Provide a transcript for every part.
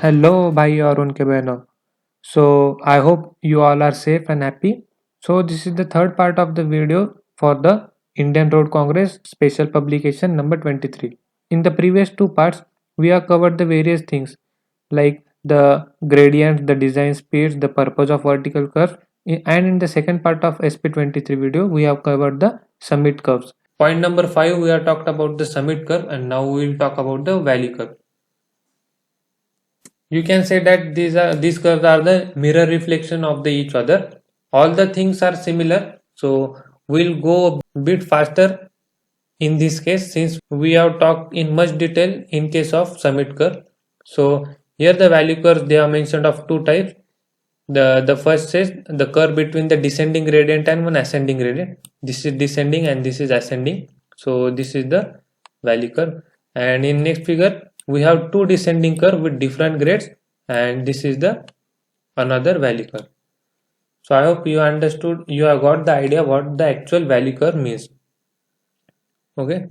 Hello, bhai और उनके बहनों. So I hope you all are safe and happy. So this is the third part of the video for the Indian Road Congress special publication number 23. In the previous two parts, we have covered the various things like the gradient, the design speeds, the purpose of vertical curve, and in the second part of SP23 video, we have covered the summit curves. Point number 5, we have talked about the summit curve, and now we will talk about the valley curve. You can say that these curves are the mirror reflection of the each other. All the things are similar, so we'll go a bit faster in this case since we have talked in much detail in case of summit curve. So here the value curves, they are mentioned of two types. The first is the curve between the descending gradient and one ascending gradient. This is descending and this is ascending. So this is the valley curve. And in next figure we have two descending curve with different grades, and this is the another valley curve. So I hope you understood, you have got the idea what the actual valley curve means. Okay.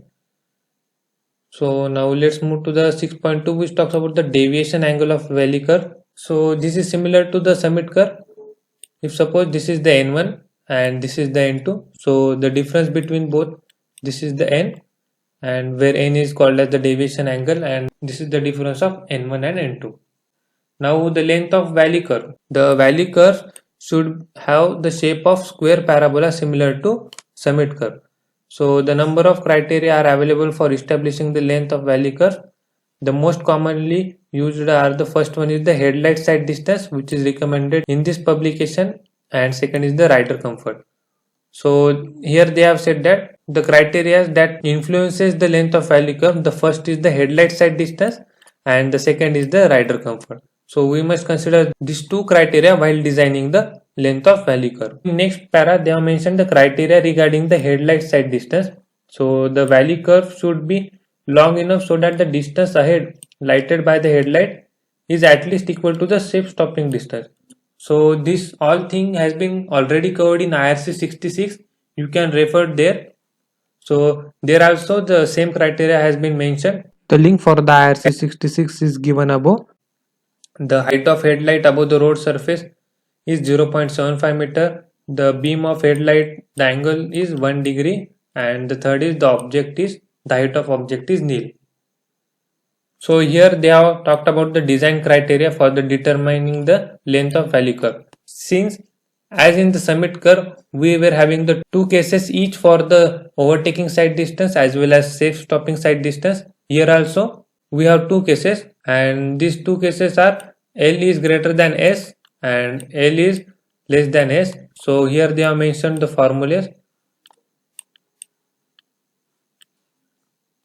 So now let's move to the 6.2, which talks about the deviation angle of valley curve. So this is similar to the summit curve. If suppose this is the n1 and this is the n2, so the difference between both, this is the n, and where n is called as the deviation angle, and this is the difference of n1 and n2. Now the length of valley curve. The valley curve should have the shape of square parabola similar to summit curve. So the number of criteria are available for establishing the length of valley curve. The most commonly used are, the first one is the headlight sight distance, which is recommended in this publication, and second is the rider comfort. So here they have said that the criteria that influences the length of valley curve, the first is the headlight sight distance and the second is the rider comfort. So we must consider these two criteria while designing the length of valley curve. In next para they have mentioned the criteria regarding the headlight sight distance. So the valley curve should be long enough so that the distance ahead lighted by the headlight is at least equal to the safe stopping distance. So this all thing has been already covered in IRC 66. You can refer there. So there also the same criteria has been mentioned. The link for the IRC 66 is given above. The height of headlight above the road surface is 0.75 meter. The beam of headlight, the angle is 1 degree, and the third is the height of object is nil. So here they have talked about the design criteria for the determining the length of valley curve. Since as in the summit curve we were having the two cases each for the overtaking sight distance as well as safe stopping sight distance, here also we have two cases, and these two cases are L is greater than S and L is less than S. So here they have mentioned the formulas.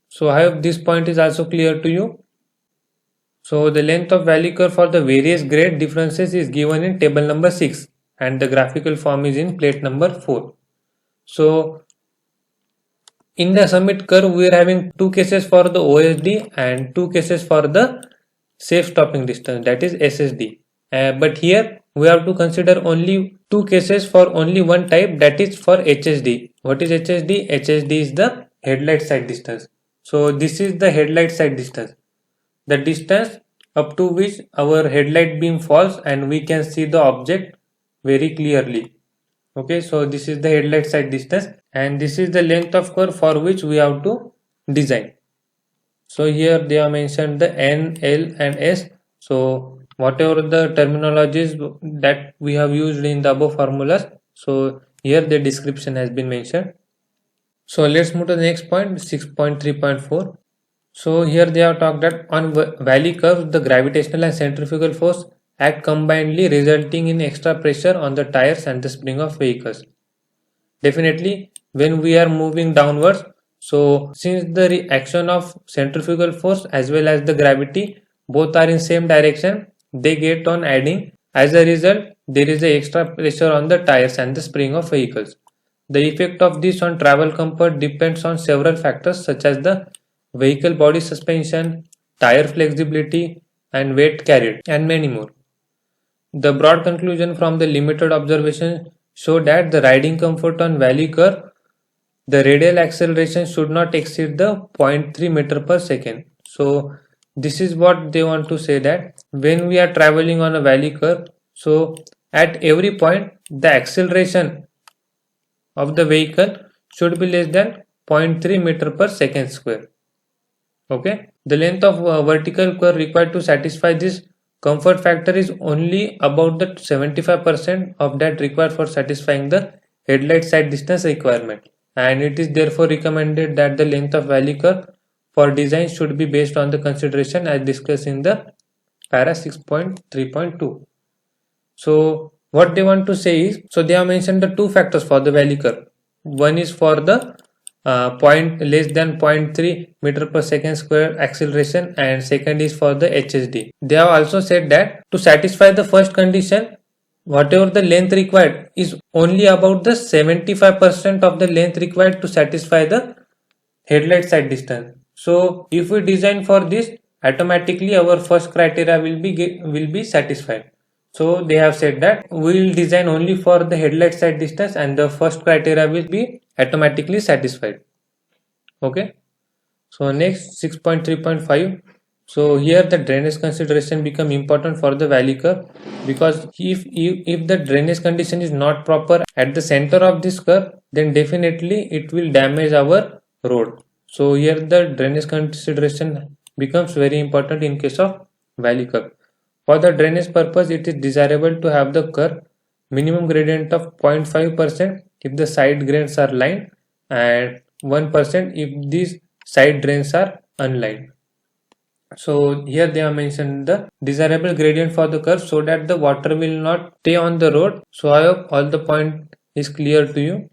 So I hope this point is also clear to you. So the length of valley curve for the various grade differences is given in table number 6 and the graphical form is in plate number 4. So in the summit curve we are having two cases for the OSD and two cases for the safe stopping distance, that is SSD. But here we have to consider only two cases for only one type, that is for HSD. What is HSD? HSD is the headlight sight distance. So this is the headlight sight distance, the distance up to which our headlight beam falls and we can see the object very clearly. Okay, so this is the headlight sight distance and this is the length of curve for which we have to design. So here they have mentioned the N, L and S. So whatever the terminologies that we have used in the above formulas, so here the description has been mentioned. So let's move to the next point, 6.3.4. So here they have talked that on valley curves, the gravitational and centrifugal force act combinedly, resulting in extra pressure on the tires and the spring of vehicles. Definitely, when we are moving downwards, so since the action of centrifugal force as well as the gravity both are in same direction, they get on adding. As a result, there is a extra pressure on the tires and the spring of vehicles. The effect of this on travel comfort depends on several factors such as the vehicle body suspension, tire flexibility and weight carried, and many more. The broad conclusion from the limited observation show that the riding comfort on valley curve, the radial acceleration should not exceed the 0.3 meter per second. So this is what they want to say, that when we are traveling on a valley curve, so at every point the acceleration of the vehicle should be less than 0.3 meter per second square. Okay, the length of vertical curve required to satisfy this comfort factor is only about the 75% of that required for satisfying the headlight sight distance requirement, and it is therefore recommended that the length of valley curve for design should be based on the consideration as discussed in the para 6.3.2. So what they want to say is, so they have mentioned the two factors for the valley curve. One is for the point less than 0.3 meter per second square acceleration, and second is for the HSD. They have also said that to satisfy the first condition, whatever the length required is only about the 75% of the length required to satisfy the headlight sight distance. So if we design for this, automatically our first criteria will be satisfied. So they have said that we will design only for the headlight sight distance and the first criteria will be automatically satisfied. Okay. So next 6.3.5. So here the drainage consideration become important for the valley curve, because if the drainage condition is not proper at the center of this curve, then definitely it will damage our road. So here the drainage consideration becomes very important in case of valley curve. For the drainage purpose, it is desirable to have the curve minimum gradient of 0.5% if the side drains are lined, and 1% if these side drains are unlined. So here they have mentioned the desirable gradient for the curve so that the water will not stay on the road. So I hope all the point is clear to you.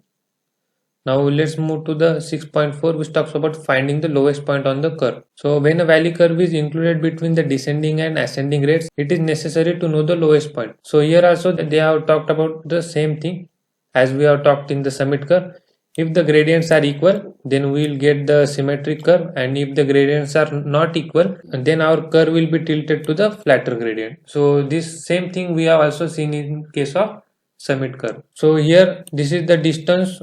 Now let's move to the 6.4, which talks about finding the lowest point on the curve. So when a valley curve is included between the descending and ascending rates, it is necessary to know the lowest point. So here also they have talked about the same thing as we have talked in the summit curve. If the gradients are equal, then we will get the symmetric curve, and if the gradients are not equal, then our curve will be tilted to the flatter gradient. So this same thing we have also seen in case of summit curve. So here this is the distance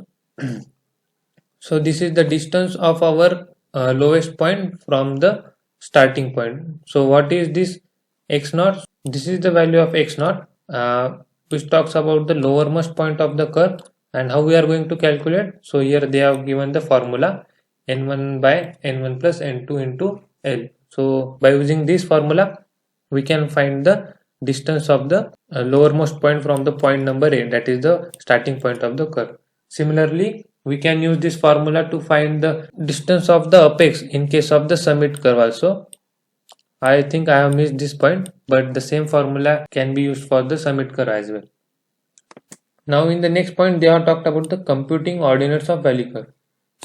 so this is the distance of our lowest point from the starting point. So what is this x naught? This is the value of x naught, which talks about the lowermost point of the curve, and how we are going to calculate. So here they have given the formula n1 by n1 plus n2 into L. So by using this formula, we can find the distance of the lowermost point from the point number A, that is the starting point of the curve. Similarly, we can use this formula to find the distance of the apex in case of the summit curve also. I think I have missed this point, but the same formula can be used for the summit curve as well. Now in the next point, they have talked about the computing ordinates of valley curve.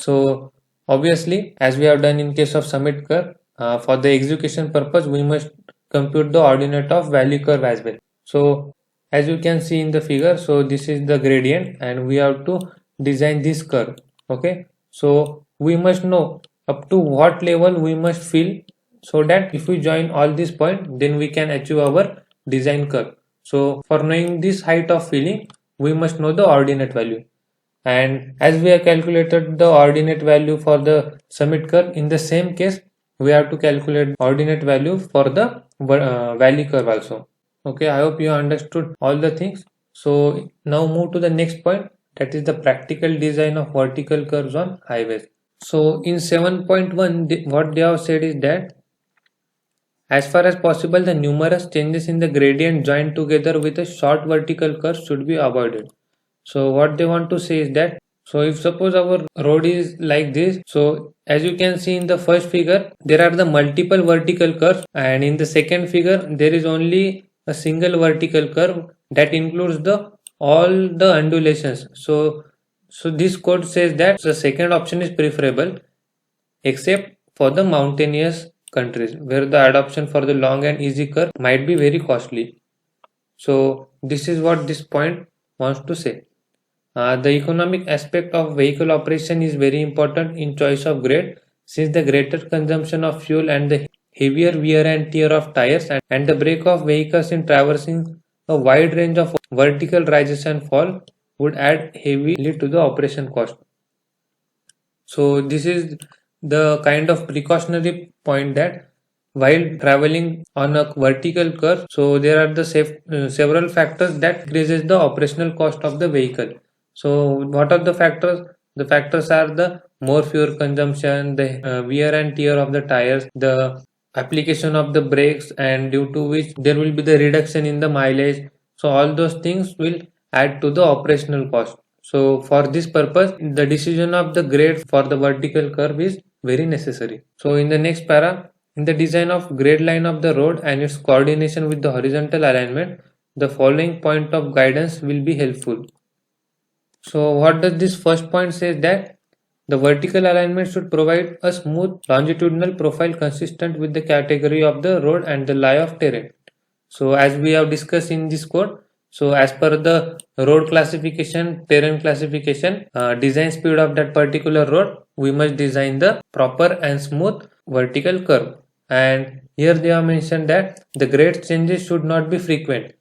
So obviously, as we have done in case of summit curve, for the execution purpose, we must compute the ordinate of valley curve as well. So as you can see in the figure, so this is the gradient and we have to design this curve. Okay, so we must know up to what level we must fill, so that if we join all these points, then we can achieve our design curve. So for knowing this height of filling, we must know the ordinate value, and as we have calculated the ordinate value for the summit curve, in the same case we have to calculate ordinate value for the valley curve also. Okay, I hope you understood all the things. So now move to the next point, that is the practical design of vertical curves on highways. So in 7.1, what they have said is that as far as possible, the numerous changes in the gradient joined together with a short vertical curve should be avoided. So what they want to say is that, so if suppose our road is like this, so as you can see in the first figure, there are the multiple vertical curves, and in the second figure, there is only a single vertical curve that includes the all the undulations. So this code says that the second option is preferable, except for the mountainous countries where the adoption for the long and easy curve might be very costly. So this is what this point wants to say. The economic aspect of vehicle operation is very important in choice of grade, since the greater consumption of fuel and the heavier wear and tear of tires and the brake of vehicles in traversing a wide range of vertical rises and fall would add heavily to the operation cost. So this is the kind of precautionary point, that while traveling on a vertical curve. So there are the several factors that increases the operational cost of the vehicle. So what are the factors? The factors are the more fuel consumption, the wear and tear of the tires, the application of the brakes, and due to which there will be the reduction in the mileage. So all those things will add to the operational cost. So for this purpose, the decision of the grade for the vertical curve is very necessary. So in the next para, in the design of grade line of the road and its coordination with the horizontal alignment, the following point of guidance will be helpful. So what does this first point say? That the vertical alignment should provide a smooth longitudinal profile consistent with the category of the road and the lie of terrain. So as we have discussed in this code, so as per the road classification, terrain classification, design speed of that particular road, we must design the proper and smooth vertical curve. And here they have mentioned that the grade changes should not be frequent.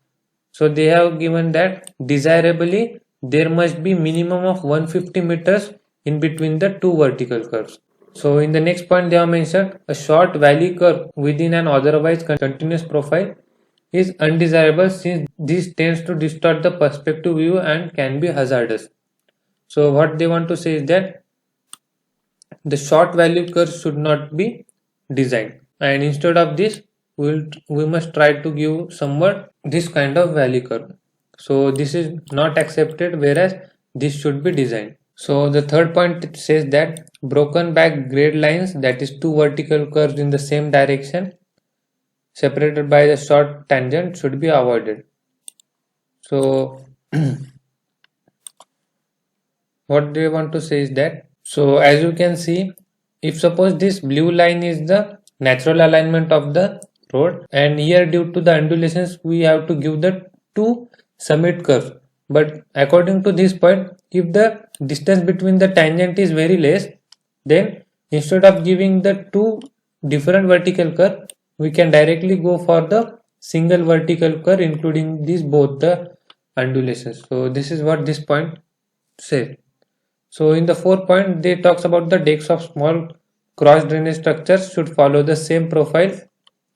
So they have given that desirably there must be minimum of 150 meters in between the two vertical curves. So in the next point they have mentioned a short valley curve within an otherwise continuous profile is undesirable since this tends to distort the perspective view and can be hazardous. So what they want to say is that the short value curve should not be designed, and instead of this we must try to give somewhat this kind of value curve. So this is not accepted, whereas this should be designed. So the third point says that broken back grade lines, that is two vertical curves in the same direction separated by the short tangent, should be avoided. So what they want to say is that, so as you can see, if suppose this blue line is the natural alignment of the road, and here due to the undulations we have to give the two summit curves, but according to this point, if the distance between the tangent is very less, then instead of giving the two different vertical curve, we can directly go for the single vertical curve including these both the undulations. So this is what this point says. So in the fourth point, they talks about the decks of small cross drainage structures should follow the same profile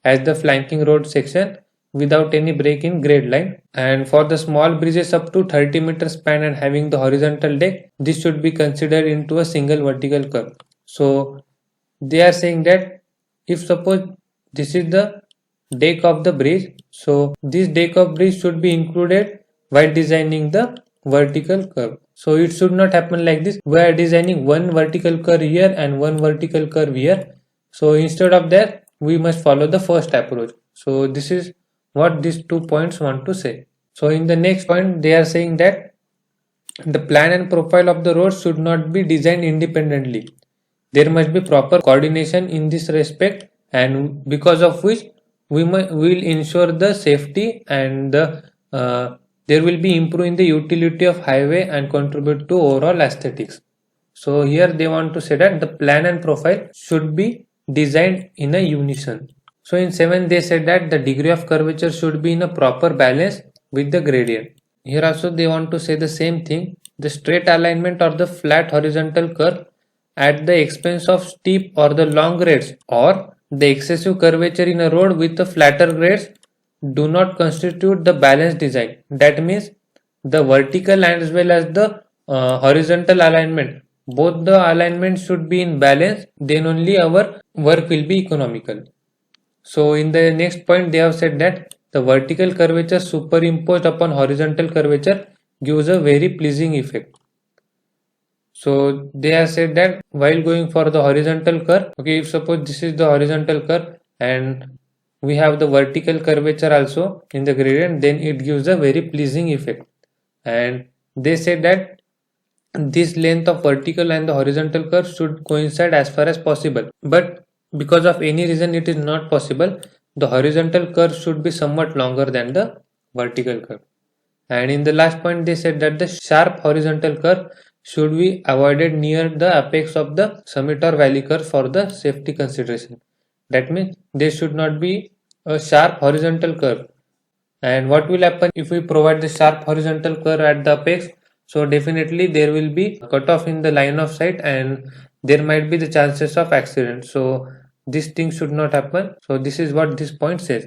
as the flanking road section without any break in grade line. And for the small bridges up to 30 meter span and having the horizontal deck, this should be considered into a single vertical curve. So they are saying that if suppose this is the deck of the bridge, so this deck of bridge should be included while designing the vertical curve. So it should not happen like this. We are designing one vertical curve here and one vertical curve here. So instead of that, we must follow the first approach. So this is what these 2 points want to say. So in the next point, they are saying that the plan and profile of the road should not be designed independently. There must be proper coordination in this respect, and because of which we will ensure the safety and there will be improving the utility of highway and contribute to overall aesthetics. So here they want to say that the plan and profile should be designed in a unison. So in 7 they said that the degree of curvature should be in a proper balance with the gradient. Here also they want to say the same thing. The straight alignment or the flat horizontal curve at the expense of steep or the long grades, or the excessive curvature in a road with the flatter grades, do not constitute the balanced design. That means the vertical as well as the horizontal alignment, both the alignments should be in balance, then only our work will be economical. So in the next point they have said that the vertical curvature superimposed upon horizontal curvature gives a very pleasing effect. So they have said that while going for the horizontal curve, okay, if suppose this is the horizontal curve and we have the vertical curvature also in the gradient, then it gives a very pleasing effect. And they said that this length of vertical and the horizontal curve should coincide as far as possible, but because of any reason it is not possible, the horizontal curve should be somewhat longer than the vertical curve. And in the last point they said that the sharp horizontal curve should be avoided near the apex of the summit or valley curve for the safety consideration. That means there should not be a sharp horizontal curve. And what will happen if we provide the sharp horizontal curve at the apex? So definitely there will be cut off in the line of sight and there might be the chances of accident. So this thing should not happen. So this is what this point says.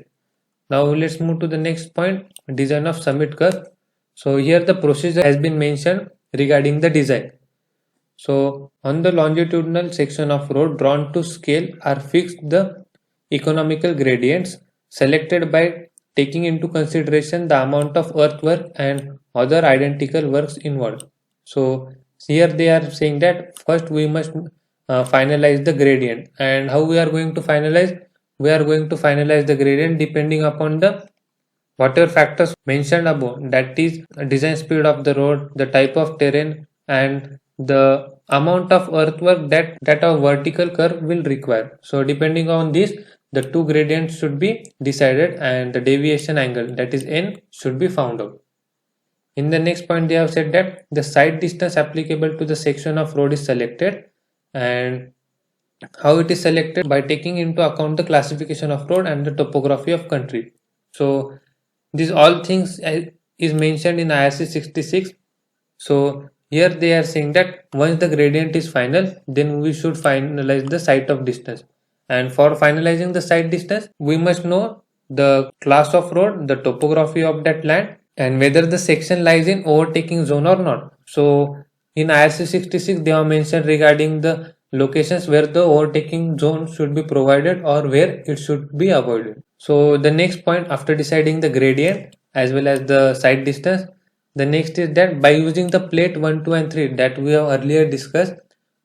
Now let's move to the next point, design of summit curve. So here the procedure has been mentioned regarding the design. So on the longitudinal section of road drawn to scale are fixed the economical gradients selected by taking into consideration the amount of earthwork and other identical works involved. So here they are saying that first we must finalize the gradient. And how we are going to finalize? We are going to finalize the gradient depending upon the whatever factors mentioned above, that is design speed of the road, the type of terrain, and the amount of earthwork that a vertical curve will require. So depending on this, the two gradients should be decided and the deviation angle, that is n, should be found out. In the next point, they have said that the side distance applicable to the section of road is selected, and how it is selected by taking into account the classification of road and the topography of country. So these all things is mentioned in IRC 66. So here they are saying that once the gradient is final, then we should finalize the site of distance. And for finalizing the site distance, we must know the class of road, the topography of that land, and whether the section lies in overtaking zone or not. So in IRC 66, they have mentioned regarding the locations where the overtaking zone should be provided or where it should be avoided. So the next point, after deciding the gradient as well as the site distance, the next is that by using the plate 1, 2 and 3 that we have earlier discussed,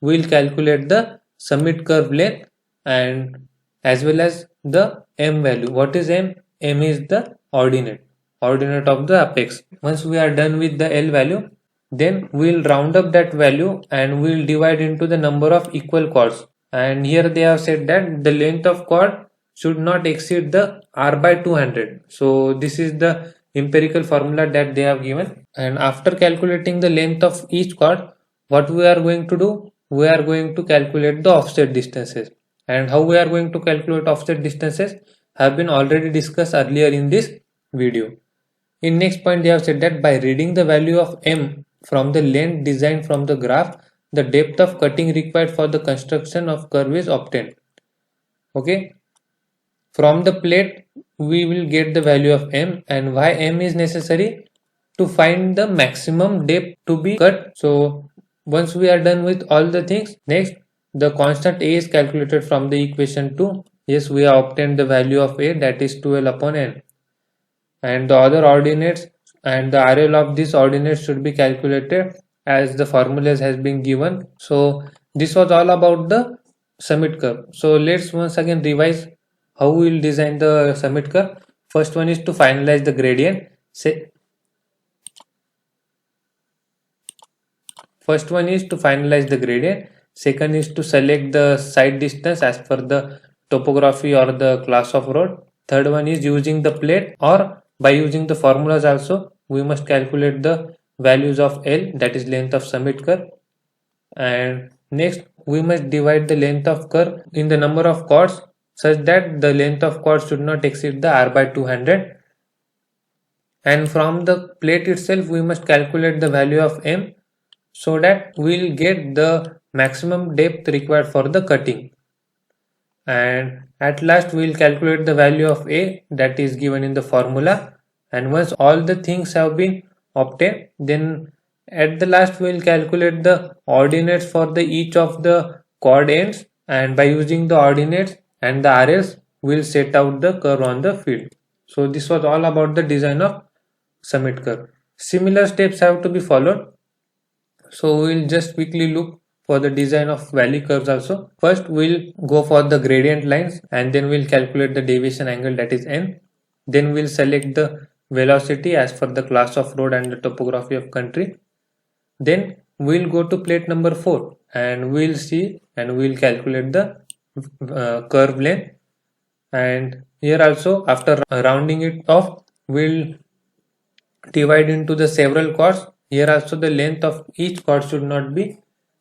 we will calculate the summit curve length and as well as the m value. What is m? M is the ordinate of the apex. Once we are done with the L value, then we will round up that value and we will divide into the number of equal chords. And here they have said that the length of chord should not exceed the r by 200. So this is the empirical formula that they have given. And after calculating the length of each chord, what we are going to do? We are going to calculate the offset distances. And how we are going to calculate offset distances have been already discussed earlier in this video. In next point, they have said that by reading the value of m from the length designed from the graph, the depth of cutting required for the construction of curve is obtained. Okay, from the plate we will get the value of m, and why m is necessary? To find the maximum depth to be cut. So once we are done with all the things, next the constant a is calculated from the equation 2. Yes, we have obtained the value of a, that is 12 upon n, and the other ordinates and the RL of these ordinates should be calculated as the formulas has been given. So this was all about the summit curve. So let's once again revise how we will design the summit curve. First one is to finalize the gradient. First one is to finalize the gradient. Second is to select the side distance as per the topography or the class of road. Third one is using the plate, or by using the formulas also we must calculate the values of L, that is length of summit curve. And next we must divide the length of curve in the number of chords such that the length of chord should not exceed the r by 200. And from the plate itself we must calculate the value of m so that we will get the maximum depth required for the cutting. And at last we will calculate the value of a, that is given in the formula. And once all the things have been obtained, then at the last we will calculate the ordinates for the each of the chord ends, and by using the ordinates and the RLs we will set out the curve on the field. So this was all about the design of summit curve. Similar steps have to be followed. So we will just quickly look for the design of valley curves also. First we'll go for the gradient lines and then we'll calculate the deviation angle, that is n. Then we'll select the velocity as per the class of road and the topography of country. Then we'll go to plate number 4 and we'll see and we'll calculate the curve length. And here also after rounding it off, we'll divide into the several chords. Here also the length of each chord should not be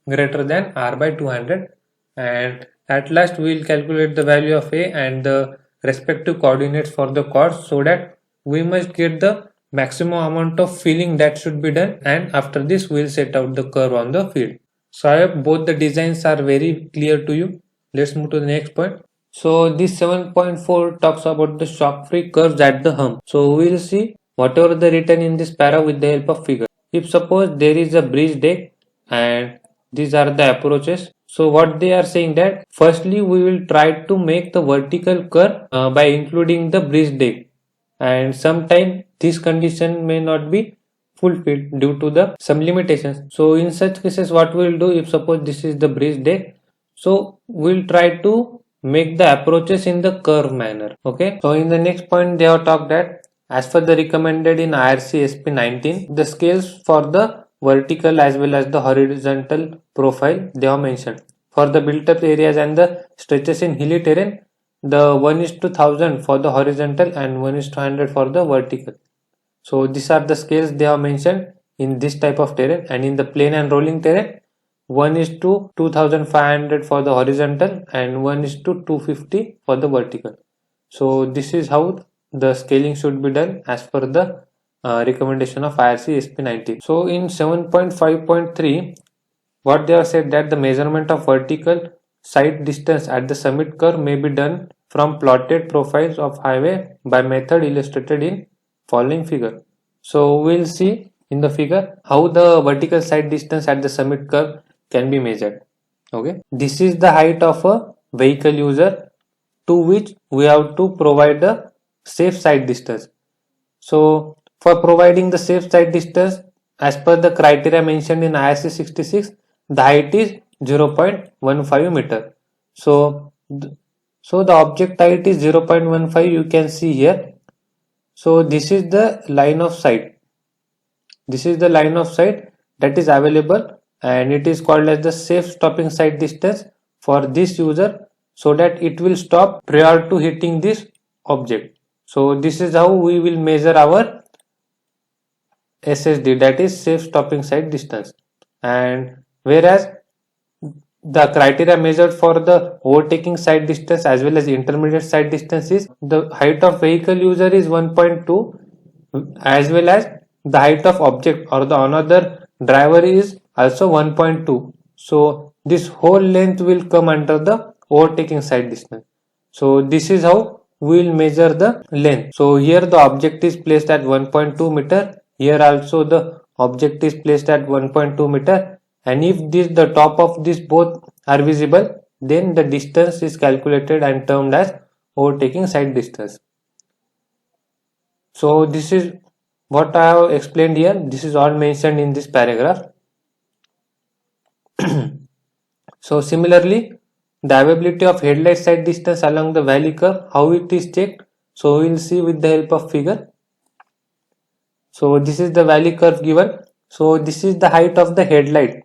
greater than r by 200. And at last we will calculate the value of a and the respective coordinates for the chords, so that we must get the maximum amount of filling that should be done, and after this we will set out the curve on the field. So I hope both the designs are very clear to you. Let's move to the next point. So this 7.4 talks about the shock-free curves at the hump. So we will see whatever the written in this para with the help of figure. If suppose there is a bridge deck and these are the approaches. So what they are saying that firstly we will try to make the vertical curve by including the bridge deck, and sometime this condition may not be fulfilled due to the some limitations. So in such cases what we will do, if suppose this is the bridge deck, so we'll try to make the approaches in the curve manner. Okay, so in the next point they have talked that as per the recommended in IRC SP 19, the scales for the vertical as well as the horizontal profile they have mentioned. For the built up areas and the stretches in hilly terrain, the 1 is to 1000 for the horizontal and 1 is to 100 for the vertical. So these are the scales they have mentioned in this type of terrain, and in the plain and rolling terrain 1 is to 2500 for the horizontal and 1 is to 250 for the vertical. So this is how the scaling should be done as per the recommendation of IRC SP 19. So in 7.5.3 what they have said that the measurement of vertical side distance at the summit curve may be done from plotted profiles of highway by method illustrated in following figure. So we'll see in the figure how the vertical side distance at the summit curve can be measured. Okay, this is the height of a vehicle user to which we have to provide the safe side distance. So for providing the safe side distance as per the criteria mentioned in IRC 66, the height is 0.15 meter. So so the object height is 0.15, you can see here. So this is the line of sight. This is the line of sight that is available, and it is called as the safe stopping sight distance for this user, so that it will stop prior to hitting this object. So this is how we will measure our SSD, that is safe stopping sight distance. And whereas the criteria measured for the overtaking side distance as well as intermediate side distance is the height of vehicle user is 1.2, as well as the height of object or the another driver is also 1.2. So this whole length will come under the overtaking side distance. So this is how we will measure the length. So here the object is placed at 1.2 meter. Here also the object is placed at 1.2 meter, and if the top of this both are visible, then the distance is calculated and termed as overtaking side distance. So this is what I have explained here. This is all mentioned in this paragraph. So similarly, the availability of headlight side distance along the valley curve, how it is checked. So we will see with the help of figure. So this is the valley curve given. So this is the height of the headlight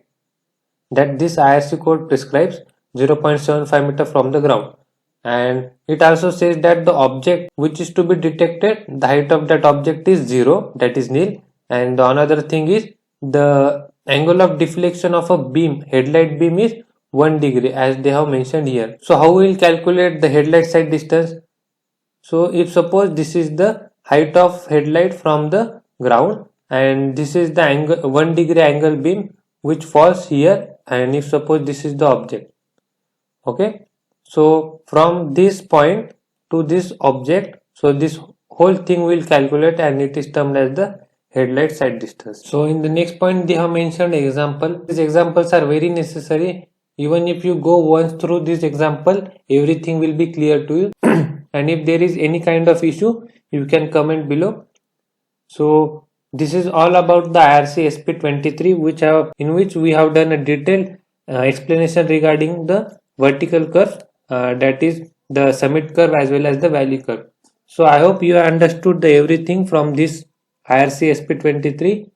that this IRC code prescribes, 0.75 meter from the ground. And it also says that the object which is to be detected, the height of that object is 0, that is nil. And the another thing is the angle of deflection of a beam, headlight beam, is 1 degree, as they have mentioned here. So how we will calculate the headlight side distance? So if suppose this is the height of headlight from the ground, and this is the angle 1 degree angle beam which falls here, and if suppose this is the object. Okay, so from this point to this object, so this whole thing will calculate, and it is termed as the headlight side distance. So in the next point they have mentioned example. These examples are very necessary. Even if you go once through this example, everything will be clear to you. And if there is any kind of issue, you can comment below. So this is all about the IRC SP 23, in which we have done a detailed explanation regarding the vertical curve, that is the summit curve as well as the valley curve. So I hope you have understood the everything from this IRC SP 23.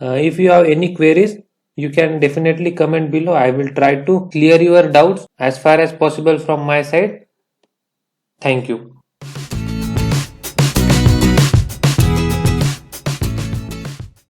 If you have any queries, you can definitely comment below. I will try to clear your doubts as far as possible from my side. Thank you.